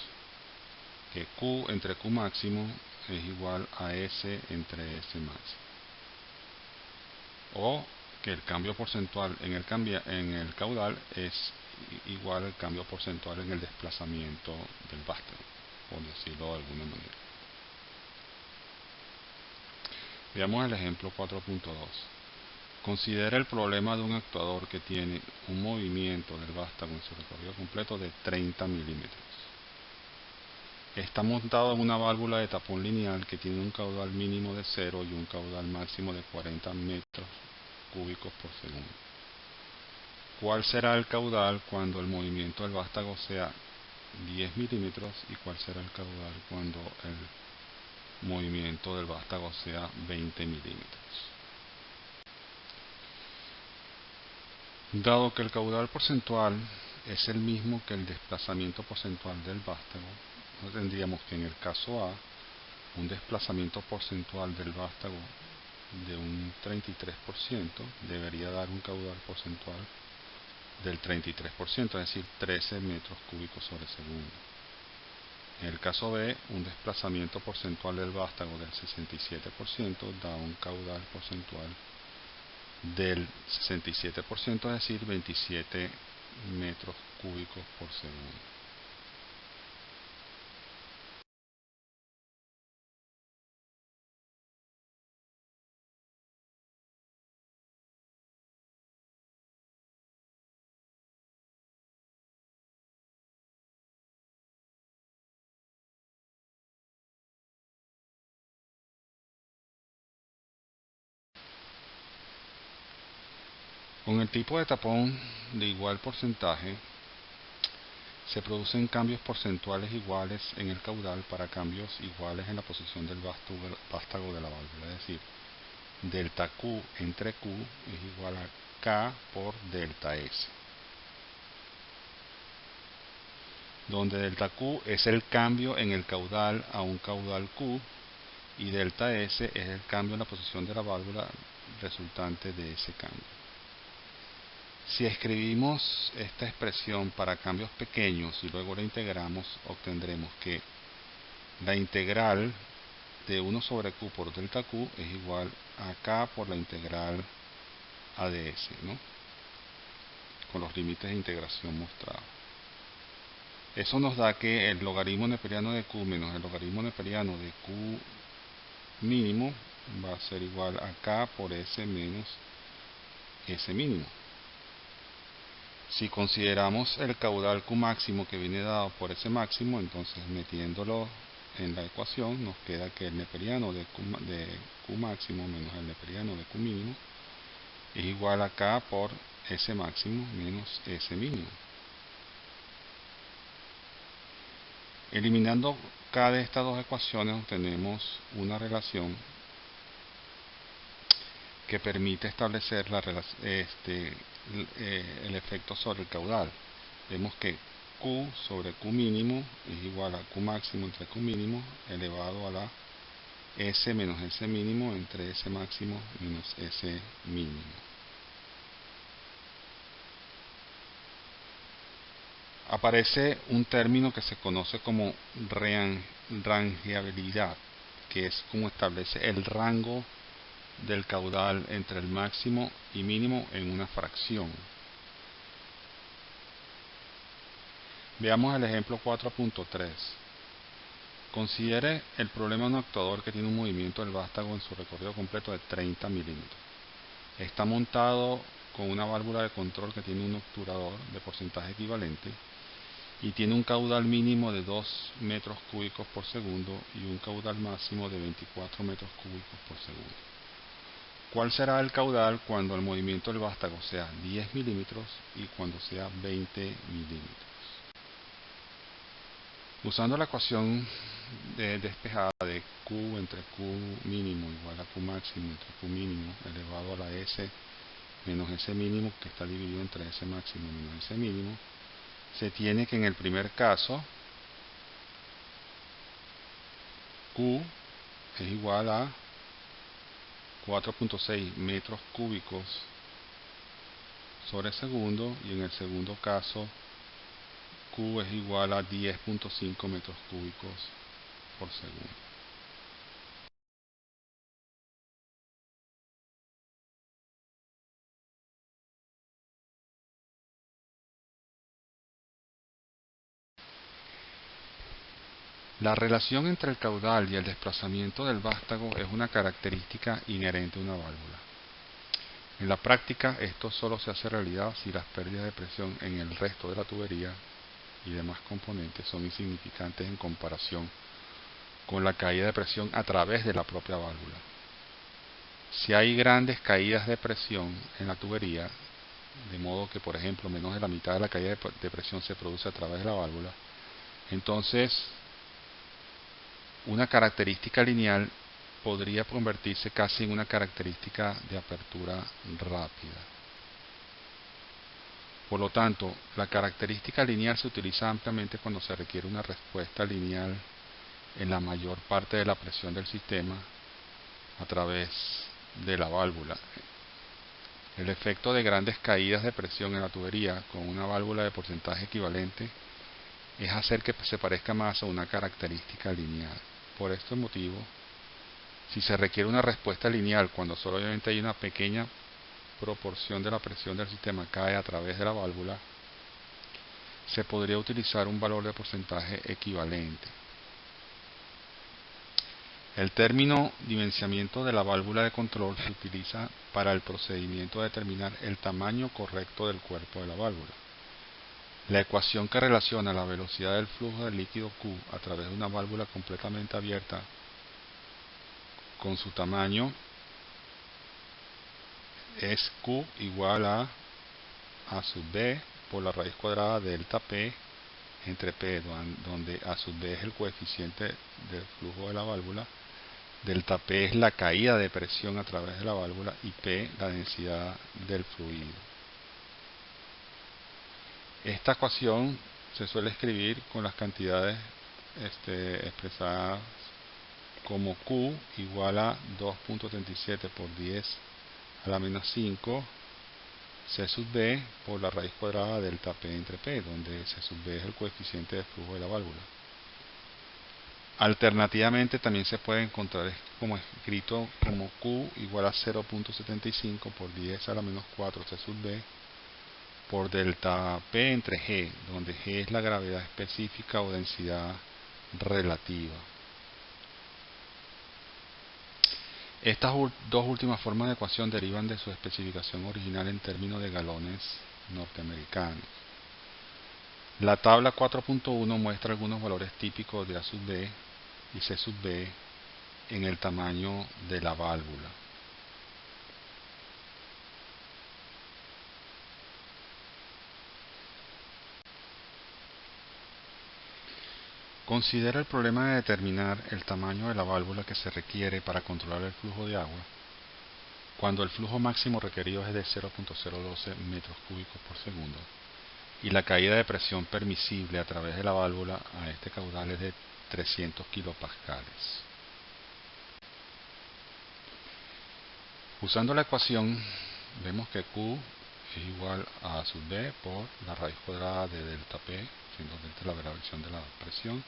que Q entre Q máximo es igual a S entre S máximo, o que el cambio porcentual en el caudal es igual al cambio porcentual en el desplazamiento del vástago, por decirlo de alguna manera. Veamos el ejemplo 4.2. Considera el problema de un actuador que tiene un movimiento del vástago en su recorrido completo de 30 milímetros. Está montado en una válvula de tapón lineal que tiene un caudal mínimo de 0 y un caudal máximo de 40 metros cúbicos por segundo. ¿Cuál será el caudal cuando el movimiento del vástago sea 10 milímetros y cuál será el caudal cuando el movimiento del vástago sea 20 milímetros? Dado que el caudal porcentual es el mismo que el desplazamiento porcentual del vástago, tendríamos que en el caso A, un desplazamiento porcentual del vástago de un 33% debería dar un caudal porcentual del 33%, es decir, 13 metros cúbicos sobre segundo. En el caso B, un desplazamiento porcentual del vástago del 67% da un caudal porcentual del 67%, es decir, 27 metros cúbicos por segundo. Con el tipo de tapón de igual porcentaje, se producen cambios porcentuales iguales en el caudal para cambios iguales en la posición del vástago de la válvula. Es decir, delta Q entre Q es igual a K por delta S, donde delta Q es el cambio en el caudal a un caudal Q y delta S es el cambio en la posición de la válvula resultante de ese cambio. Si escribimos esta expresión para cambios pequeños y luego la integramos, obtendremos que la integral de 1 sobre q por delta q es igual a k por la integral a ds, ¿no? Con los límites de integración mostrados. Eso nos da que el logaritmo neperiano de q menos el logaritmo neperiano de q mínimo va a ser igual a k por s menos s mínimo. Si consideramos el caudal q máximo que viene dado por ese máximo, entonces metiéndolo en la ecuación nos queda que el neperiano de q máximo menos el neperiano de q mínimo es igual a k por s máximo menos s mínimo. Eliminando k de estas dos ecuaciones obtenemos una relación que permite establecer el efecto sobre el caudal. Vemos que q sobre q mínimo es igual a q máximo entre q mínimo elevado a la s menos s mínimo entre s máximo menos s mínimo. Aparece un término que se conoce como rangeabilidad, que es como establece el rango del caudal entre el máximo y mínimo en una fracción. Veamos el ejemplo 4.3. Considere el problema de un actuador que tiene un movimiento del vástago en su recorrido completo de 30 milímetros. Está montado con una válvula de control que tiene un obturador de porcentaje equivalente y tiene un caudal mínimo de 2 metros cúbicos por segundo y un caudal máximo de 24 metros cúbicos por segundo. ¿Cuál será el caudal cuando el movimiento del vástago sea 10 milímetros y cuando sea 20 milímetros? Usando la ecuación despejada de Q entre Q mínimo igual a Q máximo entre Q mínimo elevado a la S menos S mínimo, que está dividido entre S máximo menos S mínimo, se tiene que en el primer caso Q es igual a 4.6 metros cúbicos sobre segundo y en el segundo caso Q es igual a 10.5 metros cúbicos por segundo. La relación entre el caudal y el desplazamiento del vástago es una característica inherente a una válvula. En la práctica, esto solo se hace realidad si las pérdidas de presión en el resto de la tubería y demás componentes son insignificantes en comparación con la caída de presión a través de la propia válvula. Si hay grandes caídas de presión en la tubería, de modo que, por ejemplo, menos de la mitad de la caída de presión se produce a través de la válvula, entonces una característica lineal podría convertirse casi en una característica de apertura rápida. Por lo tanto, la característica lineal se utiliza ampliamente cuando se requiere una respuesta lineal en la mayor parte de la presión del sistema a través de la válvula. El efecto de grandes caídas de presión en la tubería con una válvula de porcentaje equivalente es hacer que se parezca más a una característica lineal. Por este motivo, si se requiere una respuesta lineal cuando solamente hay una pequeña proporción de la presión del sistema cae a través de la válvula, se podría utilizar un valor de porcentaje equivalente. El término dimensionamiento de la válvula de control se utiliza para el procedimiento de determinar el tamaño correcto del cuerpo de la válvula. La ecuación que relaciona la velocidad del flujo del líquido Q a través de una válvula completamente abierta con su tamaño es Q igual a sub B por la raíz cuadrada de delta P entre P, donde A sub B es el coeficiente del flujo de la válvula, delta P es la caída de presión a través de la válvula y P la densidad del fluido. Esta ecuación se suele escribir con las cantidades expresadas como Q igual a 2.37 por 10 a la menos 5 C sub B por la raíz cuadrada de delta P entre P, donde C sub B es el coeficiente de flujo de la válvula. Alternativamente también se puede encontrar como escrito como Q igual a 0.75 por 10 a la menos 4 C sub B por delta P entre G, donde G es la gravedad específica o densidad relativa. Estas dos últimas formas de ecuación derivan de su especificación original en términos de galones norteamericanos. La tabla 4.1 muestra algunos valores típicos de A sub B y C sub B en el tamaño de la válvula. Considera el problema de determinar el tamaño de la válvula que se requiere para controlar el flujo de agua cuando el flujo máximo requerido es de 0.012 metros cúbicos por segundo y la caída de presión permisible a través de la válvula a este caudal es de 300 kilopascales. Usando la ecuación vemos que Q es igual a sub B por la raíz cuadrada de delta P, siendo delta la variación de la presión,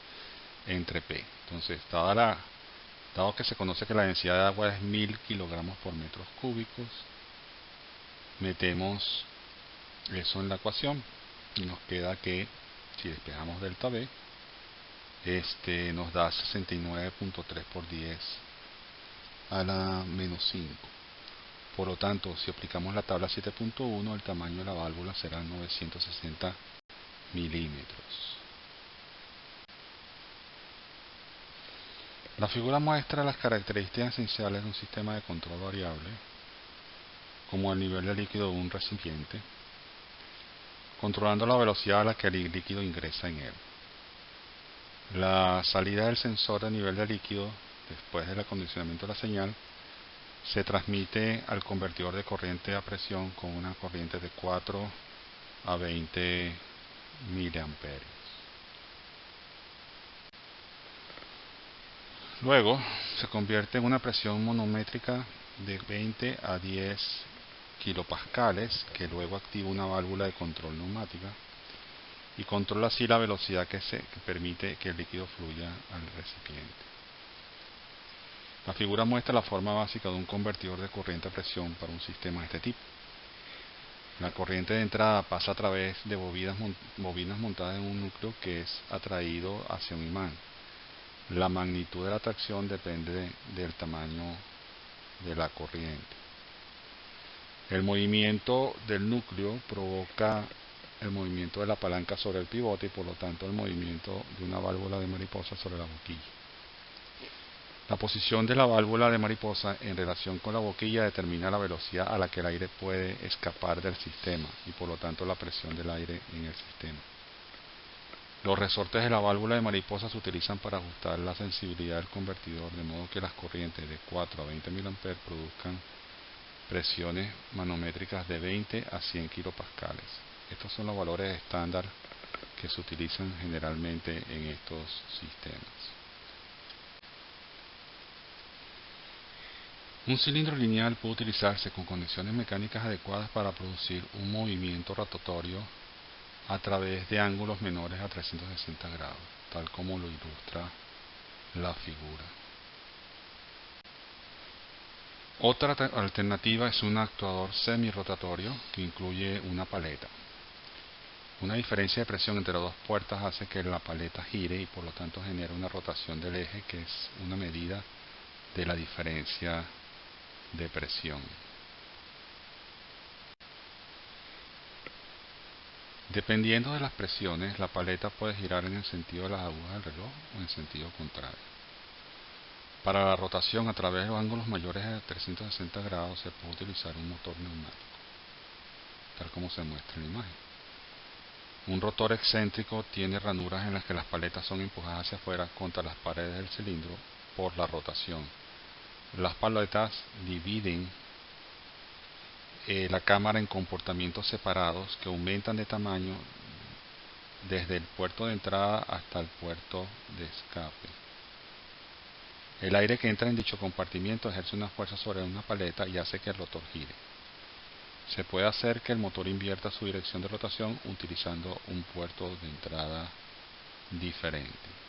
entre P. Entonces, dado que se conoce que la densidad de agua es 1000 kilogramos por metros cúbicos, metemos eso en la ecuación y nos queda que si despejamos delta B, nos da 69.3 por 10 a la menos 5. Por lo tanto, si aplicamos la tabla 7.1, el tamaño de la válvula será 960 milímetros. La figura muestra las características esenciales de un sistema de control variable, como el nivel de líquido de un recipiente, controlando la velocidad a la que el líquido ingresa en él. La salida del sensor de nivel de líquido, después del acondicionamiento de la señal, se transmite al convertidor de corriente a presión con una corriente de 4 a 20 miliamperios. Luego se convierte en una presión manométrica de 20 a 10 kilopascales, que luego activa una válvula de control neumática y controla así la velocidad que permite que el líquido fluya al recipiente. La figura muestra la forma básica de un convertidor de corriente a presión para un sistema de este tipo. La corriente de entrada pasa a través de bobinas montadas en un núcleo que es atraído hacia un imán. La magnitud de la atracción depende del tamaño de la corriente. El movimiento del núcleo provoca el movimiento de la palanca sobre el pivote y por lo tanto el movimiento de una válvula de mariposa sobre la boquilla. La posición de la válvula de mariposa en relación con la boquilla determina la velocidad a la que el aire puede escapar del sistema y por lo tanto la presión del aire en el sistema. Los resortes de la válvula de mariposa se utilizan para ajustar la sensibilidad del convertidor de modo que las corrientes de 4 a 20 mA produzcan presiones manométricas de 20 a 100 kilopascales. Estos son los valores estándar que se utilizan generalmente en estos sistemas. Un cilindro lineal puede utilizarse con condiciones mecánicas adecuadas para producir un movimiento rotatorio a través de ángulos menores a 360 grados, tal como lo ilustra la figura. Otra alternativa es un actuador semirrotatorio que incluye una paleta. Una diferencia de presión entre las dos puertas hace que la paleta gire y por lo tanto genera una rotación del eje que es una medida de la diferencia de presión. Dependiendo de las presiones, la paleta puede girar en el sentido de las agujas del reloj o en sentido contrario. Para la rotación a través de los ángulos mayores de 360 grados se puede utilizar un motor neumático, tal como se muestra en la imagen. Un rotor excéntrico tiene ranuras en las que las paletas son empujadas hacia afuera contra las paredes del cilindro por la rotación. Las paletas dividen la cámara en compartimentos separados que aumentan de tamaño desde el puerto de entrada hasta el puerto de escape. El aire que entra en dicho compartimiento ejerce una fuerza sobre una paleta y hace que el rotor gire. Se puede hacer que el motor invierta su dirección de rotación utilizando un puerto de entrada diferente.